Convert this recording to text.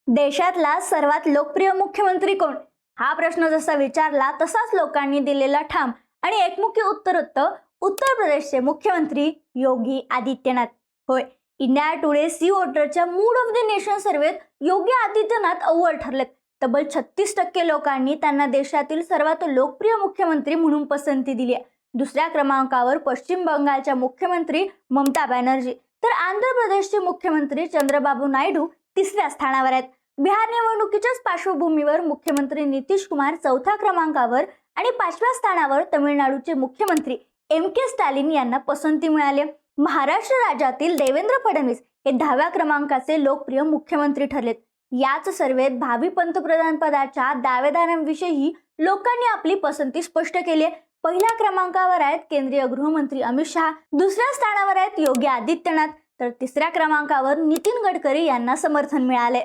देशातला सर्वात लोकप्रिय मुख्यमंत्री कोण? हा प्रश्न जसा विचारला तसाच लोकांनी दिलेला ठाम आणि एकमुखी उत्तर होतं उत्तर प्रदेशचे मुख्यमंत्री योगी आदित्यनाथ. होय, इंडिया टुडे सी वोटरच्या मूड ऑफ द नेशन सर्वेत योगी आदित्यनाथ अव्वल ठरलेत. तब्बल 36% लोकांनी त्यांना देशातील सर्वात लोकप्रिय मुख्यमंत्री म्हणून पसंती दिली आहे. दुसऱ्या क्रमांकावर पश्चिम बंगालच्या मुख्यमंत्री ममता बॅनर्जी, तर आंध्र प्रदेशचे मुख्यमंत्री चंद्रबाबू नायडू तिसऱ्या स्थानावर आहेत. बिहार निवडणुकीच्याच पार्श्वभूमीवर मुख्यमंत्री नितीश कुमार चौथ्या क्रमांकावर आणि 5व्या स्थानावर तमिळनाडूचे मुख्यमंत्री के स्टॅलिन यांना पसंती मिळाली. महाराष्ट्र राज्यातील देवेंद्र फडणवीस हे 10व्या क्रमांकाचे लोकप्रिय मुख्यमंत्री ठरलेत. याच सर्वेत भावी पंतप्रधान पदाच्या दावेदारांविषयी लोकांनी आपली पसंती स्पष्ट केली आहे. पहिल्या क्रमांकावर आहेत केंद्रीय गृहमंत्री अमित शहा, दुसऱ्या स्थानावर आहेत योगी आदित्यनाथ, तर तिसऱ्या क्रमांकावर नितीन गडकरी यांना समर्थन मिळाले.